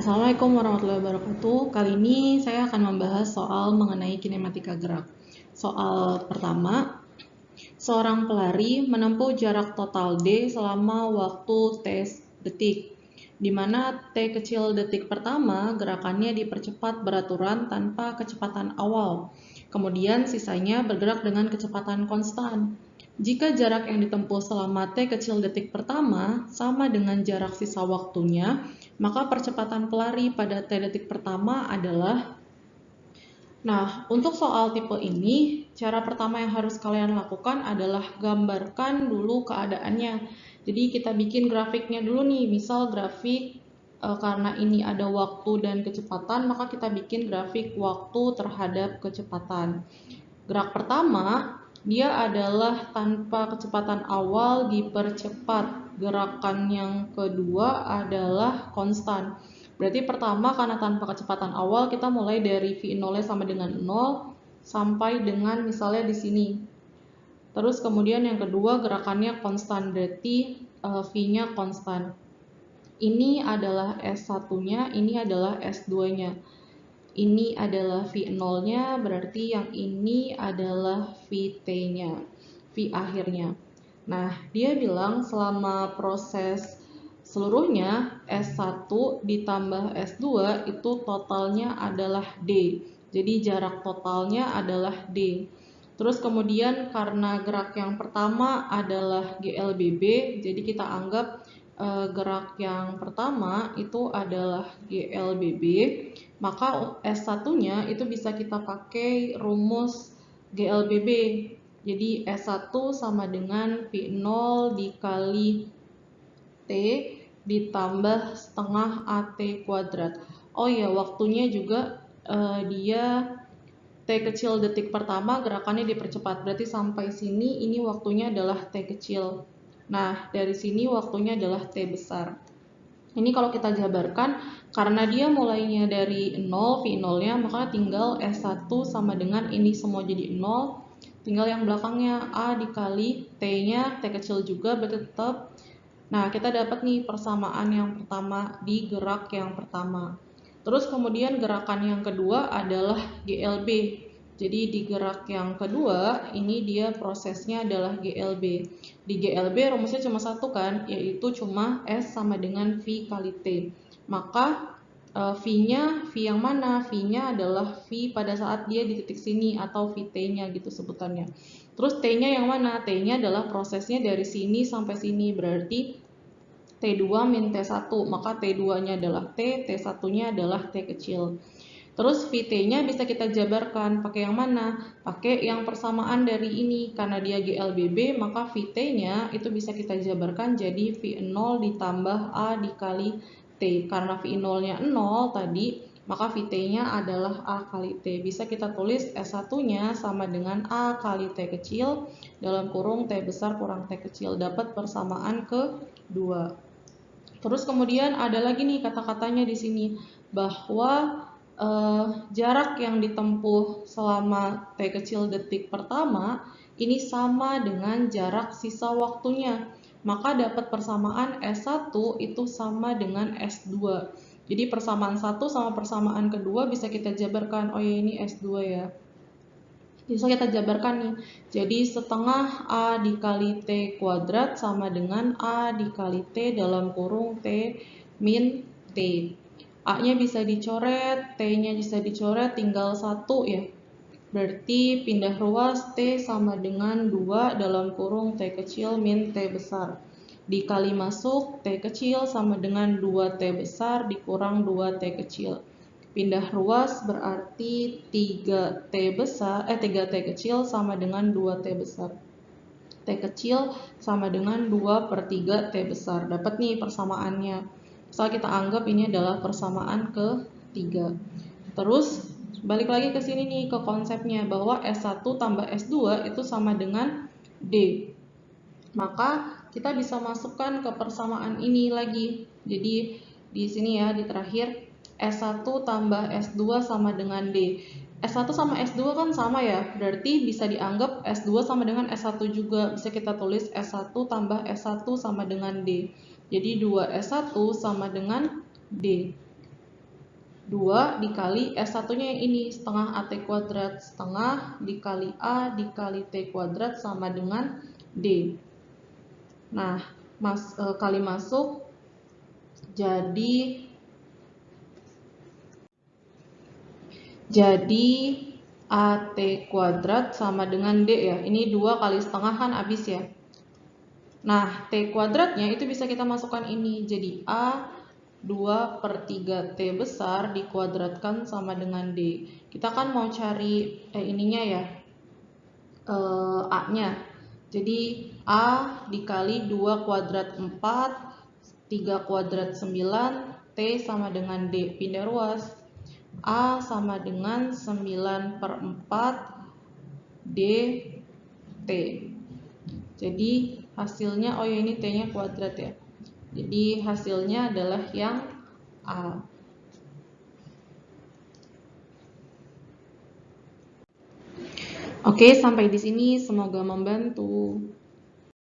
Assalamualaikum warahmatullahi wabarakatuh. Kali ini saya akan membahas soal mengenai kinematika gerak. Soal pertama, seorang pelari menempuh jarak total D selama waktu T detik, di mana T kecil detik pertama gerakannya dipercepat beraturan tanpa kecepatan awal. Kemudian sisanya bergerak dengan kecepatan konstan. Jika jarak yang ditempuh selama T kecil detik pertama sama dengan jarak sisa waktunya, maka percepatan pelari pada T detik pertama adalah. Nah, untuk soal tipe ini, cara pertama yang harus kalian lakukan adalah gambarkan dulu keadaannya. Jadi kita bikin grafiknya dulu nih, misal grafik karena ini ada waktu dan kecepatan, maka kita bikin grafik waktu terhadap kecepatan. Gerak pertama, dia adalah tanpa kecepatan awal dipercepat. Gerakan yang kedua adalah konstan. Berarti pertama karena tanpa kecepatan awal kita mulai dari V0 sama dengan 0 sampai dengan misalnya di sini. Terus kemudian yang kedua gerakannya konstan, berarti V-nya konstan. Ini adalah S1-nya, ini adalah S2-nya. Ini adalah V0-nya, berarti yang ini adalah VT-nya, V akhirnya. Nah, dia bilang selama proses seluruhnya S1 ditambah S2 itu totalnya adalah D. Jadi jarak totalnya adalah D. Terus kemudian karena gerak yang pertama adalah GLBB, jadi kita anggap gerak yang pertama itu adalah GLBB, maka S1-nya itu bisa kita pakai rumus GLBB. Jadi S1 sama dengan V0 dikali T ditambah setengah AT kuadrat. Oh ya, waktunya juga dia T kecil detik pertama gerakannya dipercepat. Berarti sampai sini ini waktunya adalah T kecil. Nah, dari sini waktunya adalah T besar. Ini kalau kita jabarkan, karena dia mulainya dari 0, V0-nya, maka tinggal S1 sama dengan ini semua jadi 0. Tinggal yang belakangnya A dikali T-nya, T kecil juga berarti tetap. Nah, kita dapat nih persamaan yang pertama di gerak yang pertama. Terus kemudian gerakan yang kedua adalah GLB. Jadi di gerak yang kedua, ini dia prosesnya adalah GLB. Di GLB rumusnya cuma satu kan, yaitu cuma S sama dengan V kali T. Maka V-nya, V yang mana? V-nya adalah V pada saat dia di titik sini atau VT-nya gitu sebutannya. Terus T-nya yang mana? T-nya adalah prosesnya dari sini sampai sini, berarti T2 min T1, maka T2-nya adalah T, T1-nya adalah T kecil. Terus VT-nya bisa kita jabarkan pakai yang mana? Pakai yang persamaan dari ini. Karena dia GLBB, maka VT-nya itu bisa kita jabarkan jadi V0 ditambah A dikali T. Karena V0-nya 0 tadi, maka VT-nya adalah A kali T. Bisa kita tulis S1-nya sama dengan A kali T kecil dalam kurung T besar kurang T kecil. Dapat persamaan kedua. Terus kemudian ada lagi nih kata-katanya di sini bahwa jarak yang ditempuh selama T kecil detik pertama ini sama dengan jarak sisa waktunya. Maka dapat persamaan S1 itu sama dengan S2. Jadi persamaan 1 sama persamaan kedua bisa kita jabarkan. Oh ya, ini S2 ya. Bisa kita jabarkan nih. Jadi setengah A dikali T kuadrat sama dengan A dikali T dalam kurung T min T. A-nya bisa dicoret, T-nya bisa dicoret, tinggal 1 ya. Berarti pindah ruas T sama dengan 2 dalam kurung T kecil min T besar. Dikali masuk T kecil sama dengan 2 T besar dikurang 2 T kecil. Pindah ruas berarti 3 T kecil sama dengan 2 T besar. T kecil sama dengan 2 per 3 T besar. Dapat nih persamaannya. Misal kita anggap ini adalah persamaan ketiga. Terus balik lagi ke sini nih ke konsepnya bahwa S1 tambah S2 itu sama dengan D. Maka kita bisa masukkan ke persamaan ini lagi. Jadi di sini ya di terakhir S1 tambah S2 sama dengan D. S1 sama S2 kan sama ya, berarti bisa dianggap S2 sama dengan S1 juga. Bisa kita tulis S1 tambah S1 sama dengan D. Jadi 2S1 sama dengan D. 2 dikali S1-nya yang ini, setengah AT kuadrat, setengah dikali A dikali T kuadrat sama dengan D. Nah, kali masuk, jadi AT kuadrat sama dengan D ya. Ini 2 kali setengah kan habis ya. Nah, T kuadratnya itu bisa kita masukkan ini. Jadi A 2/3 T besar dikuadratkan sama dengan D. Kita kan mau cari ininya ya, A-nya. Jadi A dikali 2 kuadrat 4, 3 kuadrat 9, T sama dengan D. Pindah ruas. A sama dengan 9/4 D T. Jadi hasilnya, oh ya ini T-nya kuadrat ya. Jadi hasilnya adalah yang A. Oke, sampai di sini semoga membantu.